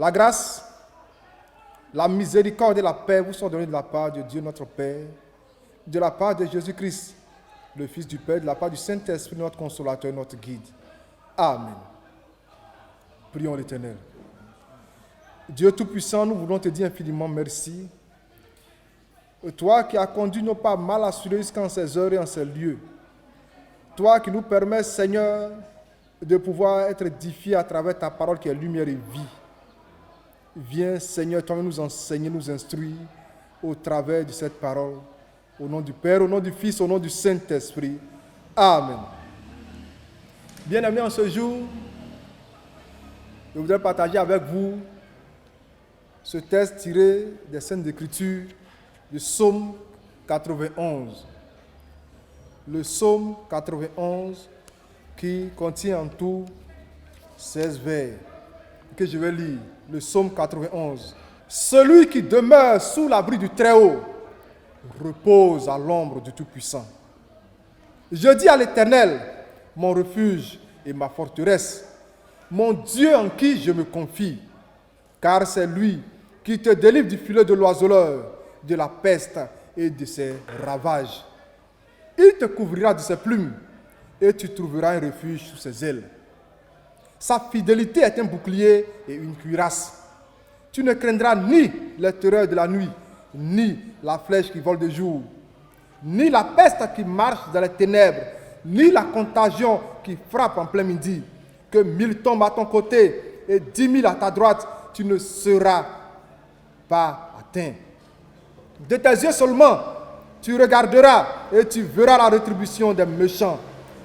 La grâce, la miséricorde et la paix vous sont données de la part de Dieu notre Père, de la part de Jésus-Christ, le Fils du Père, de la part du Saint-Esprit, notre consolateur, notre guide. Amen. Prions l'Éternel. Dieu Tout-Puissant, nous voulons te dire infiniment merci. Toi qui as conduit nos pas mal assurés jusqu'en ces heures et en ces lieux. Toi qui nous permets, Seigneur, de pouvoir être édifiés à travers ta parole qui est lumière et vie. Viens, Seigneur, toi nous enseigner, nous instruire au travers de cette parole. Au nom du Père, au nom du Fils, au nom du Saint-Esprit. Amen. Bien-aimés, en ce jour, je voudrais partager avec vous ce texte tiré des scènes d'écriture du psaume 91. Le psaume 91 qui contient en tout 16 vers que je vais lire. Le psaume 91. Celui qui demeure sous l'abri du Très-Haut repose à l'ombre du Tout-Puissant. Je dis à l'Éternel, mon refuge et ma forteresse, mon Dieu en qui je me confie, car c'est lui qui te délivre du filet de l'oiseleur, de la peste et de ses ravages. Il te couvrira de ses plumes et tu trouveras un refuge sous ses ailes. Sa fidélité est un bouclier et une cuirasse. Tu ne craindras ni les terreurs de la nuit, ni la flèche qui vole de jour, ni la peste qui marche dans les ténèbres, ni la contagion qui frappe en plein midi. Que 1000 tombent à ton côté et 10 000 à ta droite, tu ne seras pas atteint. De tes yeux seulement, tu regarderas et tu verras la rétribution des méchants,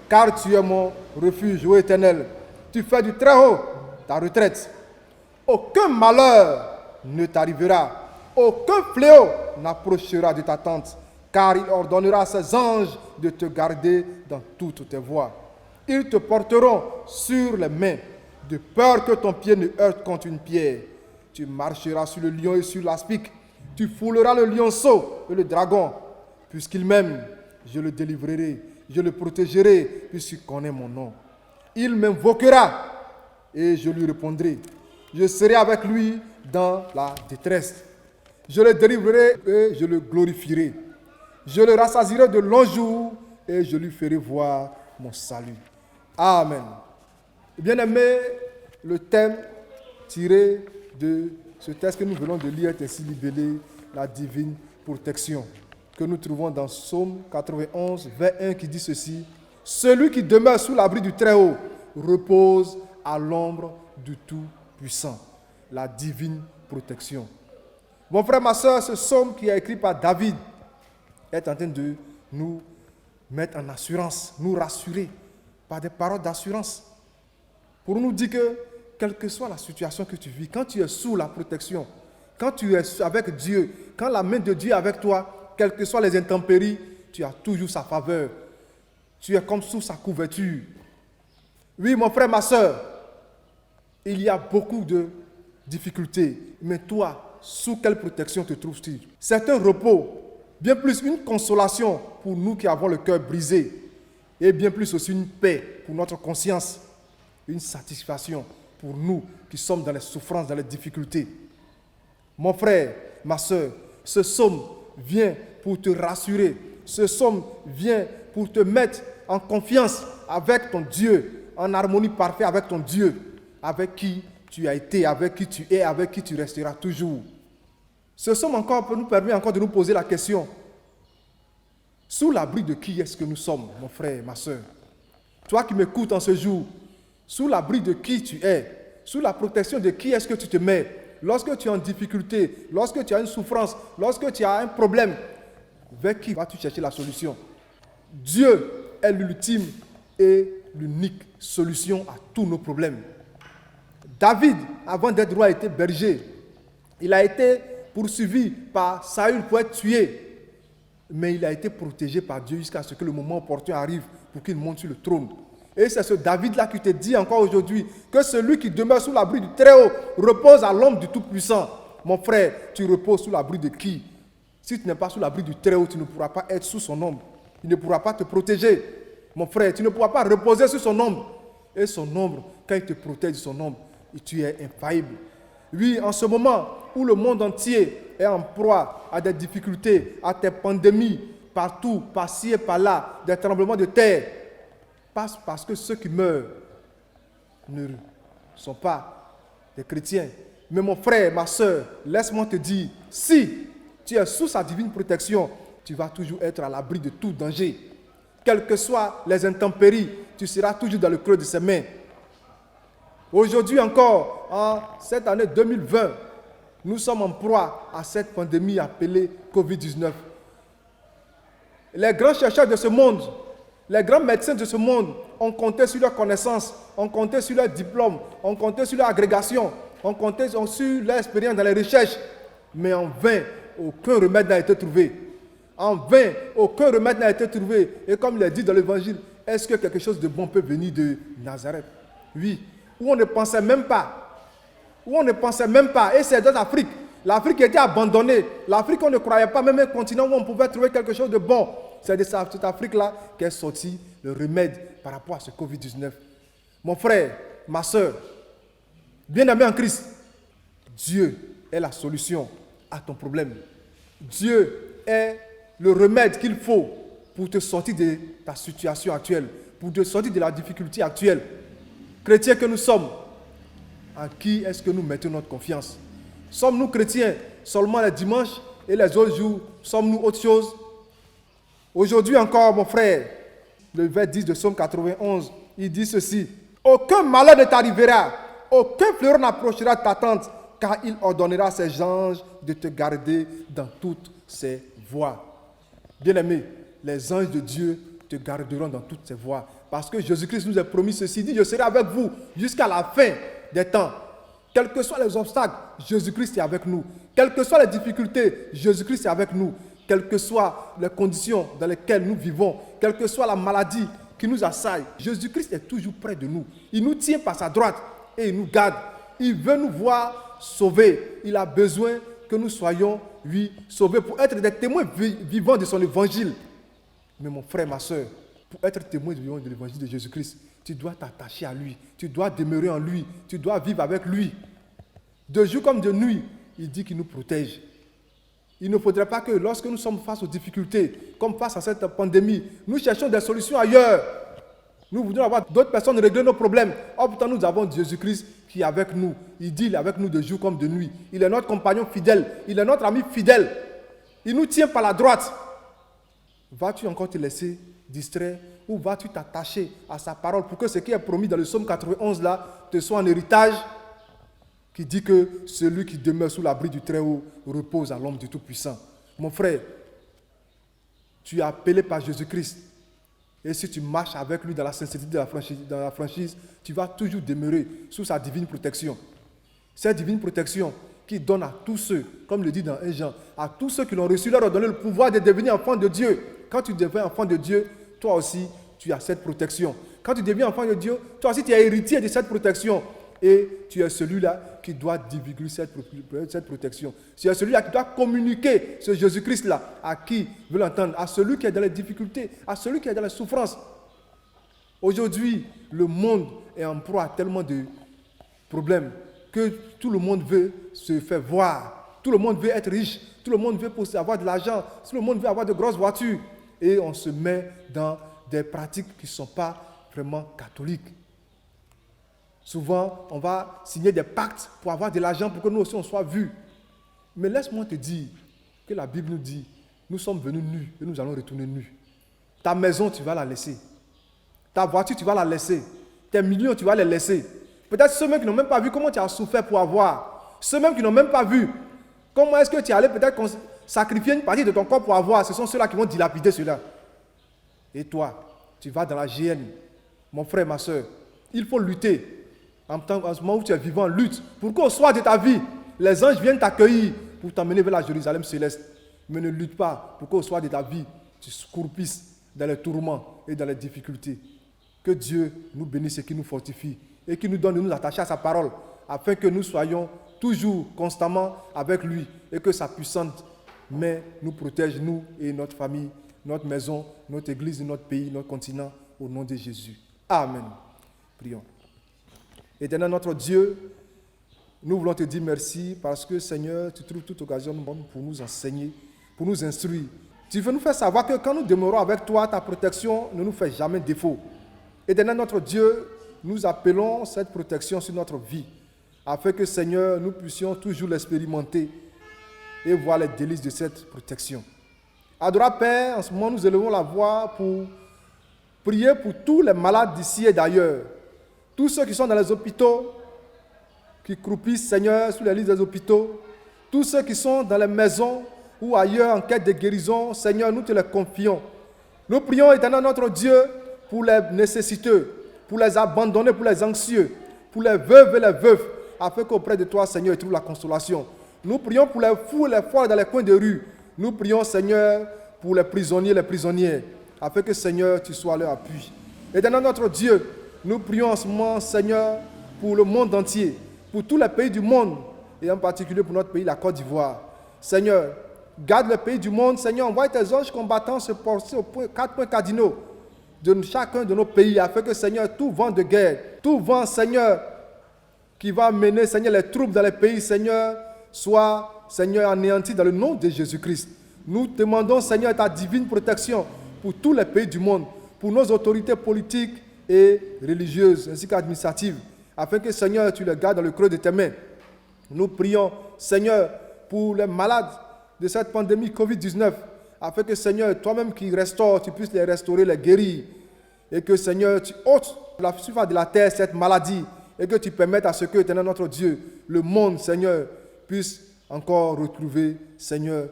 car tu es mon refuge, ô Éternel. Tu fais du Très-Haut ta retraite. Aucun malheur ne t'arrivera, aucun fléau n'approchera de ta tente, car il ordonnera à ses anges de te garder dans toutes tes voies. Ils te porteront sur les mains, de peur que ton pied ne heurte contre une pierre. Tu marcheras sur le lion et sur l'aspic. Tu fouleras le lionceau et le dragon. Puisqu'il m'aime, je le délivrerai, je le protégerai, puisqu'il connaît mon nom. Il m'invoquera et je lui répondrai. Je serai avec lui dans la détresse. Je le délivrerai et je le glorifierai. Je le rassasierai de longs jours et je lui ferai voir mon salut. Amen. Bien-aimés, le thème tiré de ce texte que nous venons de lire est ainsi libellé « La divine protection » que nous trouvons dans Psaume 91, vers 1 qui dit ceci. « Celui qui demeure sous l'abri du Très-Haut repose à l'ombre du Tout-Puissant. » La divine protection. Mon frère, ma soeur, ce psaume qui est écrit par David est en train de nous mettre en assurance, nous rassurer par des paroles d'assurance. Pour nous dire que, quelle que soit la situation que tu vis, quand tu es sous la protection, quand tu es avec Dieu, quand la main de Dieu est avec toi, quelles que soient les intempéries, tu as toujours sa faveur. Tu es comme sous sa couverture. Oui, mon frère, ma soeur, il y a beaucoup de difficultés, mais toi, sous quelle protection te trouves-tu? C'est un repos, bien plus une consolation pour nous qui avons le cœur brisé, et bien plus aussi une paix pour notre conscience, une satisfaction pour nous qui sommes dans les souffrances, dans les difficultés. Mon frère, ma soeur, ce psaume vient pour te rassurer, ce psaume vient pour te mettre en confiance avec ton Dieu, en harmonie parfaite avec ton Dieu, avec qui tu as été, avec qui tu es, avec qui tu resteras toujours. Ce psaume encore nous permet encore de nous poser la question. Sous l'abri de qui est-ce que nous sommes, mon frère, ma soeur? Toi qui m'écoutes en ce jour, sous l'abri de qui tu es? Sous la protection de qui est-ce que tu te mets? Lorsque tu es en difficulté, lorsque tu as une souffrance, lorsque tu as un problème, vers qui vas-tu chercher la solution? Dieu est l'ultime et l'unique solution à tous nos problèmes. David, avant d'être roi, était berger. Il a été poursuivi par Saül pour être tué. Mais il a été protégé par Dieu jusqu'à ce que le moment opportun arrive pour qu'il monte sur le trône. Et c'est ce David-là qui te dit encore aujourd'hui que celui qui demeure sous l'abri du Très-Haut repose à l'ombre du Tout-Puissant. Mon frère, tu reposes sous l'abri de qui? Si tu n'es pas sous l'abri du Très-Haut, tu ne pourras pas être sous son ombre. Il ne pourra pas te protéger. Mon frère, tu ne pourras pas reposer sur son ombre. Et son ombre, quand il te protège de son ombre, tu es infaillible. Oui, en ce moment où le monde entier est en proie à des difficultés, à des pandémies, partout, par-ci et par-là, des tremblements de terre, parce que ceux qui meurent ne sont pas des chrétiens. Mais mon frère, ma soeur, laisse-moi te dire, si tu es sous sa divine protection, tu vas toujours être à l'abri de tout danger. Quelles que soient les intempéries, tu seras toujours dans le creux de ses mains. Aujourd'hui encore, en cette année 2020, nous sommes en proie à cette pandémie appelée Covid-19. Les grands chercheurs de ce monde, les grands médecins de ce monde ont compté sur leurs connaissances, ont compté sur leurs diplômes, ont compté sur leur agrégation, ont compté sur leur expérience dans les recherches. Mais en vain, aucun remède n'a été trouvé. En vain, aucun remède n'a été trouvé. Et comme il est dit dans l'évangile, est-ce que quelque chose de bon peut venir de Nazareth? Oui, où on ne pensait même pas. Où on ne pensait même pas. Et c'est dans l'Afrique. L'Afrique était abandonnée. L'Afrique, on ne croyait pas même un continent où on pouvait trouver quelque chose de bon. C'est de cette Afrique-là qu'est sorti le remède par rapport à ce Covid-19. Mon frère, ma soeur, bien-aimé en Christ, Dieu est la solution à ton problème. Dieu est le remède qu'il faut pour te sortir de ta situation actuelle, pour te sortir de la difficulté actuelle. Chrétiens que nous sommes, en qui est-ce que nous mettons notre confiance? Sommes-nous chrétiens seulement les dimanches et les autres jours? Sommes-nous autre chose? Aujourd'hui encore, mon frère, le verset 10 de Psaume 91, il dit ceci: aucun malheur ne t'arrivera, aucun fleuron n'approchera ta tente, car il ordonnera à ses anges de te garder dans toutes ses voies. Bien-aimé, les anges de Dieu te garderont dans toutes ses voies, parce que Jésus-Christ nous a promis ceci, il dit: je serai avec vous jusqu'à la fin des temps. Quels que soient les obstacles, Jésus-Christ est avec nous. Quelles que soient les difficultés, Jésus-Christ est avec nous. Quelles que soient les conditions dans lesquelles nous vivons, quelle que soit la maladie qui nous assaille, Jésus-Christ est toujours près de nous. Il nous tient par sa droite et il nous garde. Il veut nous voir sauvés. Il a besoin que nous soyons, oui, sauvés pour être des témoins vivants de son évangile. Mais mon frère, ma soeur, pour être témoin vivant de l'évangile de Jésus-Christ, tu dois t'attacher à lui, tu dois demeurer en lui, tu dois vivre avec lui. De jour comme de nuit, il dit qu'il nous protège. Il ne faudrait pas que lorsque nous sommes face aux difficultés, comme face à cette pandémie, nous cherchions des solutions ailleurs. Nous voudrions avoir d'autres personnes régler nos problèmes. Or, pourtant, nous avons Jésus-Christ qui est avec nous. Il dit, il est avec nous de jour comme de nuit. Il est notre compagnon fidèle. Il est notre ami fidèle. Il nous tient par la droite. Vas-tu encore te laisser distraire ou vas-tu t'attacher à sa parole pour que ce qui est promis dans le psaume 91 là te soit un héritage qui dit que celui qui demeure sous l'abri du Très-Haut repose à l'ombre du Tout-Puissant. Mon frère, tu es appelé par Jésus-Christ. Et si tu marches avec lui dans la sincérité de la franchise, tu vas toujours demeurer sous sa divine protection. Cette divine protection qui donne à tous ceux, comme le dit dans 1 Jean, à tous ceux qui l'ont reçu, leur a donné le pouvoir de devenir enfants de Dieu. Quand tu deviens enfant de Dieu, toi aussi, tu as cette protection. Quand tu deviens enfant de Dieu, toi aussi, tu es héritier de cette protection. Et tu es celui-là qui doit divulguer cette protection. Tu es celui-là qui doit communiquer ce Jésus-Christ-là à qui veut l'entendre, à celui qui est dans les difficultés, à celui qui est dans les souffrances. Aujourd'hui, le monde est en proie à tellement de problèmes que tout le monde veut se faire voir. Tout le monde veut être riche. Tout le monde veut avoir de l'argent. Tout le monde veut avoir de grosses voitures. Et on se met dans des pratiques qui ne sont pas vraiment catholiques. Souvent, on va signer des pactes pour avoir de l'argent pour que nous aussi on soit vus. Mais laisse-moi te dire que la Bible nous dit, nous sommes venus nus et nous allons retourner nus. Ta maison, tu vas la laisser. Ta voiture, tu vas la laisser. Tes millions, tu vas les laisser. Peut-être ceux-mêmes qui n'ont même pas vu comment tu as souffert pour avoir. Ceux-mêmes qui n'ont même pas vu comment est-ce que tu es allé peut-être sacrifier une partie de ton corps pour avoir. Ce sont ceux-là qui vont dilapider cela. Et toi, tu vas dans la GN. Mon frère, ma soeur, il faut lutter. En ce moment où tu es vivant, lutte pour qu'au soir de ta vie, les anges viennent t'accueillir pour t'emmener vers la Jérusalem céleste. Mais ne lutte pas pour qu'au soir de ta vie, tu croupissent dans les tourments et dans les difficultés. Que Dieu nous bénisse et qu'il nous fortifie et qu'il nous donne de nous attacher à sa parole afin que nous soyons toujours, constamment avec lui et que sa puissante main nous protège, nous et notre famille, notre maison, notre église, notre pays, notre continent, au nom de Jésus. Amen. Prions. Éternel notre Dieu, Nous voulons te dire merci parce que, Seigneur, tu trouves toute occasion bonne pour nous enseigner, pour nous instruire. Tu veux nous faire savoir que quand nous demeurons avec toi, ta protection ne nous fait jamais défaut. Éternel notre Dieu, nous appelons cette protection sur notre vie, afin que, Seigneur, nous puissions toujours l'expérimenter et voir les délices de cette protection. Adorable Père, en ce moment, nous élevons la voix pour prier pour tous les malades d'ici et d'ailleurs, tous ceux qui sont dans les hôpitaux, qui croupissent, Seigneur, sur les lits des hôpitaux, tous ceux qui sont dans les maisons ou ailleurs en quête de guérison, Seigneur, nous te les confions. Nous prions, Éternel notre Dieu, pour les nécessiteux, pour les abandonnés, pour les anxieux, pour les veuves et les veufs, afin qu'auprès de toi, Seigneur, ils trouvent la consolation. Nous prions pour les fous et les folles dans les coins de rue. Nous prions, Seigneur, pour les prisonniers et les prisonnières, afin que, Seigneur, tu sois leur appui. Éternel notre Dieu, nous prions en ce moment, Seigneur, pour le monde entier, pour tous les pays du monde, et en particulier pour notre pays, la Côte d'Ivoire. Seigneur, garde le pays du monde. Seigneur, envoie tes anges combattants se porter aux 4 points cardinaux de chacun de nos pays, afin que, Seigneur, tout vent de guerre, tout vent, Seigneur, qui va mener, Seigneur, les troupes dans les pays, Seigneur, soit, Seigneur, anéanti dans le nom de Jésus-Christ. Nous demandons, Seigneur, ta divine protection pour tous les pays du monde, pour nos autorités politiques et religieuses, ainsi qu'administratives, afin que, Seigneur, tu les gardes dans le creux de tes mains. Nous prions, Seigneur, pour les malades de cette pandémie Covid-19, afin que, Seigneur, toi-même qui restaures, tu puisses les restaurer, les guérir, et que, Seigneur, tu ôtes la surface de la terre cette maladie, et que tu permettes à ce que, Éternel notre Dieu, le monde, Seigneur, puisse encore retrouver, Seigneur,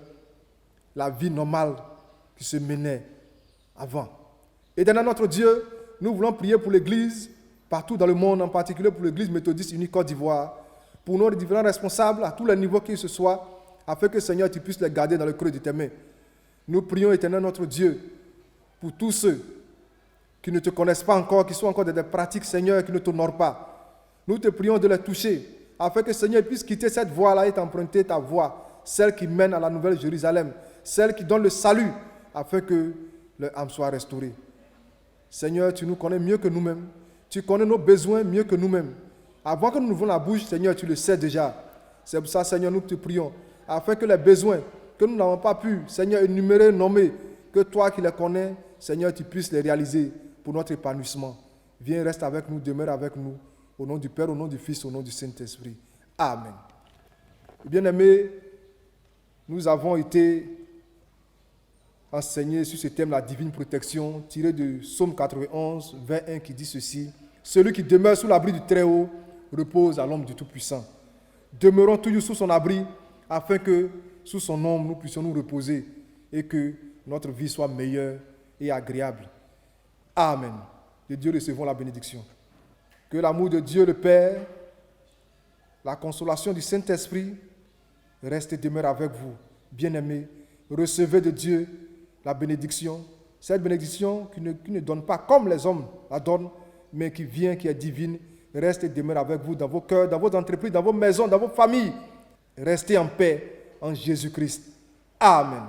la vie normale qui se menait avant. Éternel notre Dieu, nous voulons prier pour l'Église partout dans le monde, en particulier pour l'Église méthodiste unie Côte d'Ivoire, pour nos différents responsables à tous les niveaux qu'ils se soient, afin que, Seigneur, tu puisses les garder dans le creux de tes mains. Nous prions, Éternel notre Dieu, pour tous ceux qui ne te connaissent pas encore, qui sont encore dans des pratiques, Seigneur, qui ne t'honorent pas. Nous te prions de les toucher, afin que, Seigneur, puisse quitter cette voie-là et t'emprunter ta voie, celle qui mène à la nouvelle Jérusalem, celle qui donne le salut, afin que leur âme soit restaurée. Seigneur, tu nous connais mieux que nous-mêmes. Tu connais nos besoins mieux que nous-mêmes. Avant que nous ouvrons la bouche, Seigneur, tu le sais déjà. C'est pour ça, Seigneur, nous te prions, afin que les besoins que nous n'avons pas pu, Seigneur, énumérer, nommer, que toi qui les connais, Seigneur, tu puisses les réaliser pour notre épanouissement. Viens, reste avec nous, demeure avec nous. Au nom du Père, au nom du Fils, au nom du Saint-Esprit. Amen. Bien-aimés, nous avons été enseignés sur ce thème, la divine protection, tiré de Psaume 91, verset 1, qui dit ceci. Celui qui demeure sous l'abri du Très-Haut repose à l'ombre du Tout-Puissant. Demeurons toujours sous son abri, afin que, sous son ombre, nous puissions nous reposer et que notre vie soit meilleure et agréable. Amen. De Dieu recevons la bénédiction. Que l'amour de Dieu le Père, la consolation du Saint-Esprit reste et demeure avec vous. Bien-aimés, recevez de Dieu la bénédiction. Cette bénédiction qui ne donne pas comme les hommes la donnent, mais qui vient, qui est divine, reste et demeure avec vous dans vos cœurs, dans vos entreprises, dans vos maisons, dans vos familles. Restez en paix en Jésus-Christ. Amen.